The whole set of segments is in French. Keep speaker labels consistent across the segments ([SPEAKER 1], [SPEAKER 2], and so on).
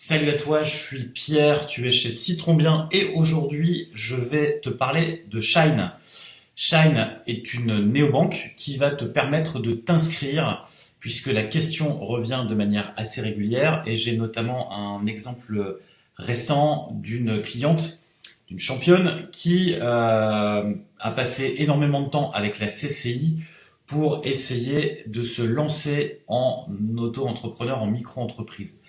[SPEAKER 1] Salut à toi, je suis Pierre, tu es chez Citron Bien et aujourd'hui je vais te parler de Shine. Shine est une néobanque qui va te permettre de t'inscrire puisque la question revient de manière assez régulière et j'ai notamment un exemple récent d'une cliente, d'une championne qui a passé énormément de temps avec la CCI pour essayer de se lancer en auto-entrepreneur, en micro-entreprise.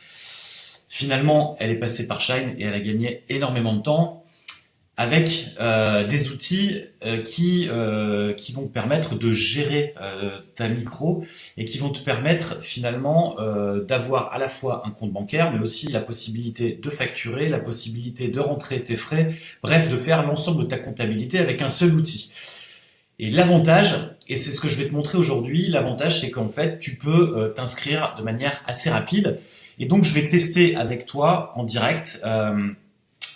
[SPEAKER 1] Finalement, elle est passée par Shine et elle a gagné énormément de temps avec des outils qui vont te permettre de gérer ta micro et qui vont te permettre finalement d'avoir à la fois un compte bancaire, mais aussi la possibilité de facturer, la possibilité de rentrer tes frais, bref, de faire l'ensemble de ta comptabilité avec un seul outil. Et l'avantage, et c'est ce que je vais te montrer aujourd'hui, l'avantage c'est qu'en fait tu peux t'inscrire de manière assez rapide. Et donc je vais tester avec toi en direct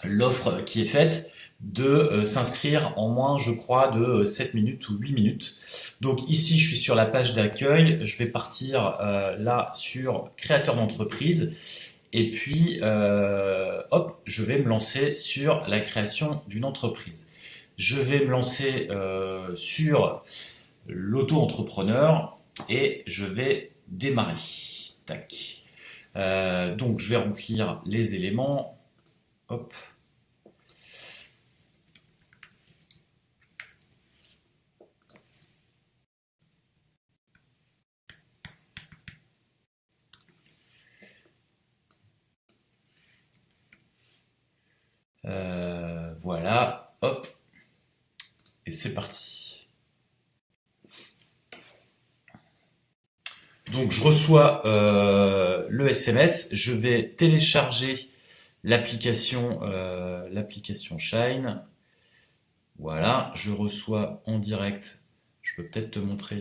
[SPEAKER 1] l'offre qui est faite de s'inscrire en moins, je crois, de 7 minutes ou 8 minutes. Donc ici, je suis sur la page d'accueil. Je vais partir là sur créateur d'entreprise. Et puis, hop, je vais me lancer sur la création d'une entreprise. Je vais me lancer sur l'auto-entrepreneur et je vais démarrer. Tac. Donc je vais remplir les éléments. Hop. Voilà. Hop. Et c'est parti. Donc je reçois le SMS, je vais télécharger l'application Shine. Voilà, je reçois en direct. Je peux peut-être te montrer.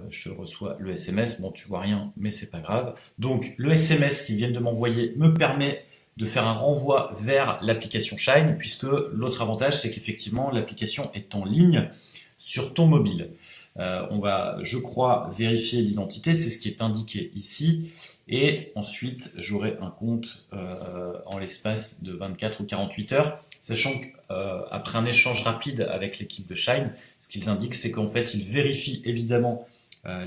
[SPEAKER 1] Je reçois le SMS. Bon, tu vois rien, mais c'est pas grave. Donc le SMS qu'ils viennent de m'envoyer me permet de faire un renvoi vers l'application Shine, puisque l'autre avantage, c'est qu'effectivement l'application est en ligne sur ton mobile. On va, je crois, vérifier l'identité, c'est ce qui est indiqué ici, et ensuite j'aurai un compte en l'espace de 24 ou 48 heures, sachant qu'après un échange rapide avec l'équipe de Shine, ce qu'ils indiquent, c'est qu'en fait, ils vérifient évidemment la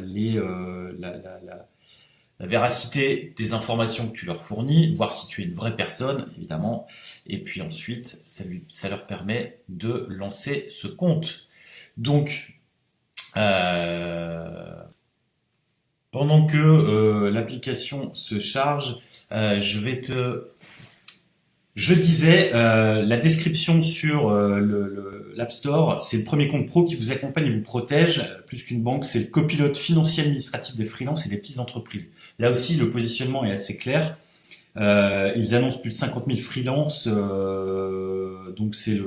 [SPEAKER 1] véracité des informations que tu leur fournis, voir si tu es une vraie personne, évidemment, et puis ensuite, ça leur permet de lancer ce compte. Donc, pendant que l'application se charge, je disais, la description sur l'App Store, c'est le premier compte pro qui vous accompagne et vous protège. Plus qu'une banque, c'est le copilote financier administratif des freelances et des petites entreprises. Là aussi, le positionnement est assez clair. Ils annoncent plus de 50 000 freelances, donc c'est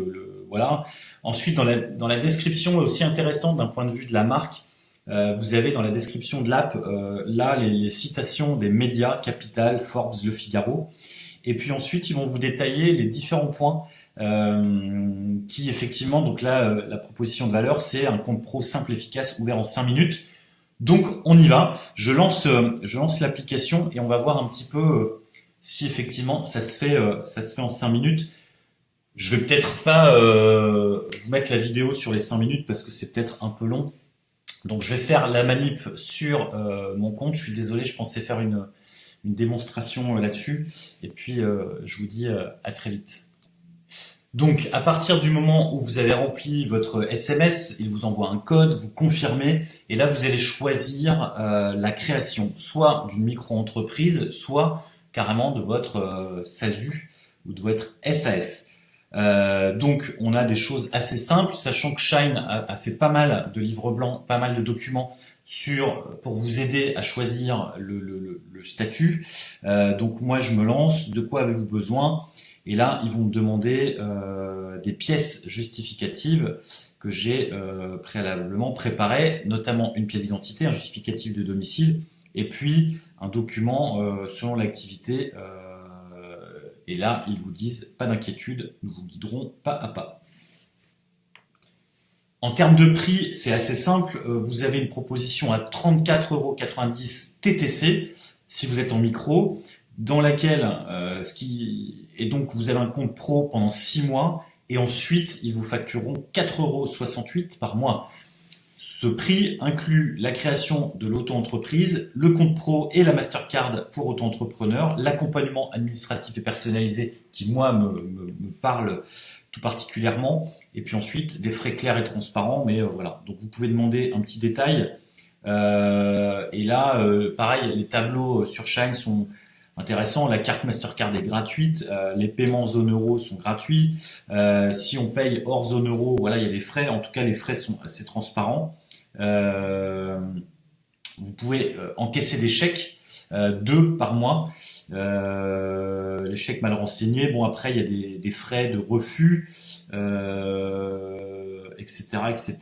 [SPEAKER 1] voilà. Ensuite, dans la description, aussi intéressante d'un point de vue de la marque, vous avez dans la description de l'app là les citations des médias, Capital, Forbes, Le Figaro. Et puis ensuite, ils vont vous détailler les différents points qui effectivement, donc là, la proposition de valeur, c'est un compte pro simple, efficace, ouvert en 5 minutes. Donc on y va. Je lance l'application et on va voir un petit peu si effectivement ça se fait en 5 minutes. Je vais peut-être pas vous mettre la vidéo sur les 5 minutes parce que c'est peut-être un peu long. Donc je vais faire la manip sur mon compte. Je suis désolé, je pensais faire une démonstration là-dessus. Et puis je vous dis à très vite. Donc à partir du moment où vous avez rempli votre SMS, il vous envoie un code, vous confirmez, et là vous allez choisir la création, soit d'une micro-entreprise, soit carrément de votre SASU ou de votre SAS. Donc on a des choses assez simples, sachant que Shine a fait pas mal de livres blancs, pas mal de documents pour vous aider à choisir le statut. Donc moi je me lance, de quoi avez-vous besoin? Et là ils vont me demander des pièces justificatives que j'ai préalablement préparées, notamment une pièce d'identité, un justificatif de domicile, et puis un document selon l'activité. Et là, ils vous disent, pas d'inquiétude, nous vous guiderons pas à pas. En termes de prix, c'est assez simple. Vous avez une proposition à 34,90 € TTC si vous êtes en micro, dans laquelle et donc vous avez un compte pro pendant 6 mois et ensuite ils vous factureront 4,68 € par mois. Ce prix inclut la création de l'auto-entreprise, le compte pro et la Mastercard pour auto-entrepreneur, l'accompagnement administratif et personnalisé qui, moi, me parle tout particulièrement, et puis ensuite des frais clairs et transparents, mais voilà. Donc vous pouvez demander un petit détail. Et là, pareil, les tableaux sur Shine sont intéressants. La carte Mastercard est gratuite, les paiements zone euro sont gratuits. Si on paye hors zone euro, voilà, il y a des frais. En tout cas, les frais sont assez transparents. Vous pouvez encaisser des chèques, 2 par mois. Les chèques mal renseignés. Bon, après, il y a des frais de refus, etc., etc.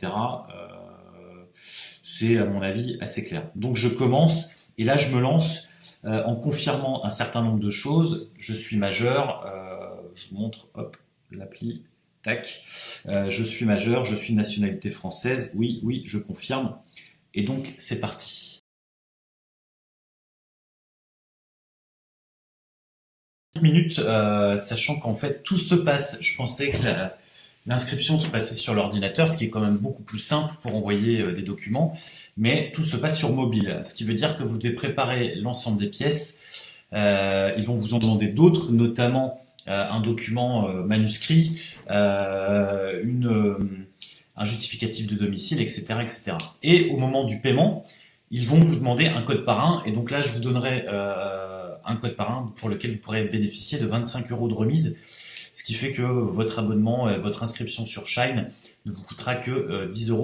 [SPEAKER 1] C'est, à mon avis, assez clair. Donc, je commence et là, je me lance en confirmant un certain nombre de choses. Je suis majeur. Je vous montre, hop, l'appli. Tac. Je suis majeur, je suis de nationalité française. Oui, oui, je confirme. Et donc, c'est parti. Minutes, sachant qu'en fait, tout se passe. Je pensais que l'inscription se passait sur l'ordinateur, ce qui est quand même beaucoup plus simple pour envoyer des documents. Mais tout se passe sur mobile. Ce qui veut dire que vous devez préparer l'ensemble des pièces. Ils vont vous en demander d'autres, notamment un document manuscrit, un justificatif de domicile, etc., etc. Et au moment du paiement, ils vont vous demander un code parrain. Et donc là, je vous donnerai un code parrain pour lequel vous pourrez bénéficier de 25 € de remise, ce qui fait que votre abonnement, votre inscription sur Shine ne vous coûtera que 10 €.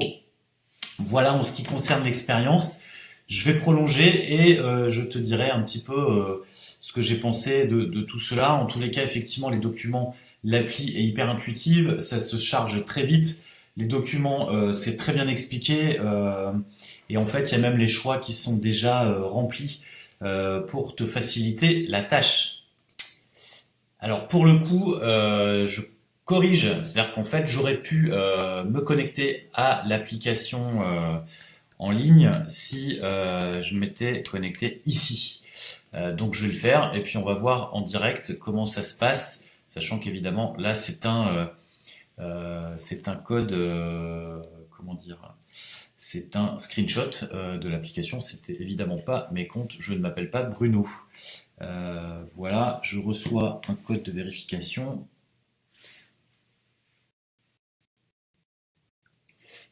[SPEAKER 1] Voilà en ce qui concerne l'expérience. Je vais prolonger et je te dirai un petit peu ce que j'ai pensé de tout cela. En tous les cas, effectivement, les documents, l'appli est hyper intuitive, ça se charge très vite. Les documents, c'est très bien expliqué et en fait, il y a même les choix qui sont déjà remplis pour te faciliter la tâche. Alors pour le coup, je corrige, c'est-à-dire qu'en fait, j'aurais pu me connecter à l'application en ligne si je m'étais connecté ici. Donc je vais le faire et puis on va voir en direct comment ça se passe, sachant qu'évidemment là c'est un code, comment dire, c'est un screenshot de l'application. C'était évidemment pas mes comptes. Je ne m'appelle pas Bruno. Voilà, je reçois un code de vérification.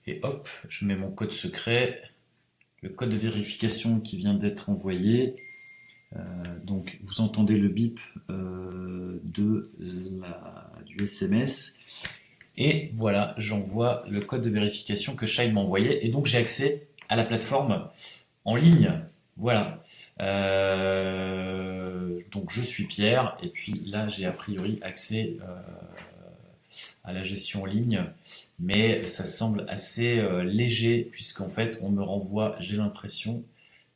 [SPEAKER 1] Et hop, je mets mon code secret. Le code de vérification qui vient d'être envoyé. Donc vous entendez le bip du SMS. Et voilà, j'envoie le code de vérification que Shine m'a envoyé. Et donc j'ai accès à la plateforme en ligne. Voilà. Donc je suis Pierre. Et puis là, j'ai a priori accès à la gestion en ligne. Mais ça semble assez léger, puisqu'en fait, on me renvoie, j'ai l'impression,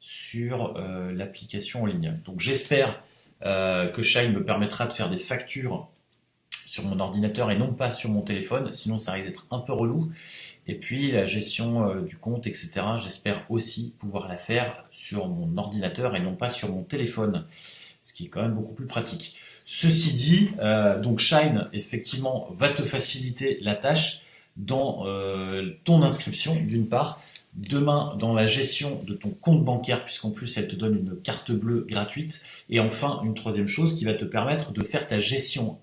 [SPEAKER 1] sur l'application en ligne. Donc j'espère que Shine me permettra de faire des factures sur mon ordinateur et non pas sur mon téléphone, sinon ça risque d'être un peu relou. Et puis la gestion du compte, etc. J'espère aussi pouvoir la faire sur mon ordinateur et non pas sur mon téléphone, ce qui est quand même beaucoup plus pratique. Ceci dit, donc Shine effectivement va te faciliter la tâche dans ton inscription d'une part, demain dans la gestion de ton compte bancaire, puisqu'en plus elle te donne une carte bleue gratuite, et enfin une troisième chose qui va te permettre de faire ta gestion,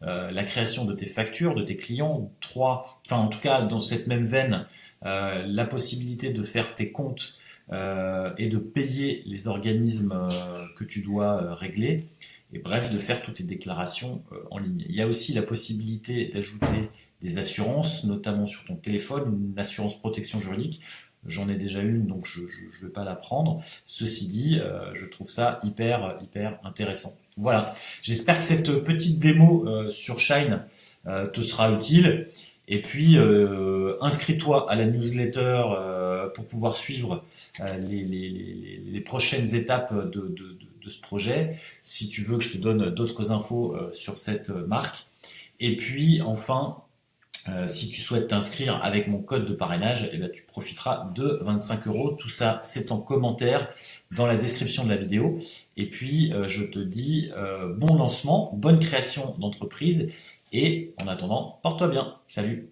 [SPEAKER 1] la création de tes factures, de tes clients, 3, enfin en tout cas dans cette même veine, la possibilité de faire tes comptes et de payer les organismes que tu dois régler, et bref de faire toutes tes déclarations en ligne. Il y a aussi la possibilité d'ajouter des assurances, notamment sur ton téléphone, une assurance protection juridique. J'en ai déjà une, donc je ne vais pas la prendre. Ceci dit, je trouve ça hyper intéressant. Voilà, j'espère que cette petite démo sur Shine te sera utile. Et puis, inscris-toi à la newsletter pour pouvoir suivre les prochaines étapes de ce projet, si tu veux que je te donne d'autres infos sur cette marque. Et puis, enfin, Si tu souhaites t'inscrire avec mon code de parrainage, eh ben, tu profiteras de 25 euros. Tout ça, c'est en commentaire dans la description de la vidéo. Et puis, je te dis bon lancement, bonne création d'entreprise. Et en attendant, porte-toi bien. Salut!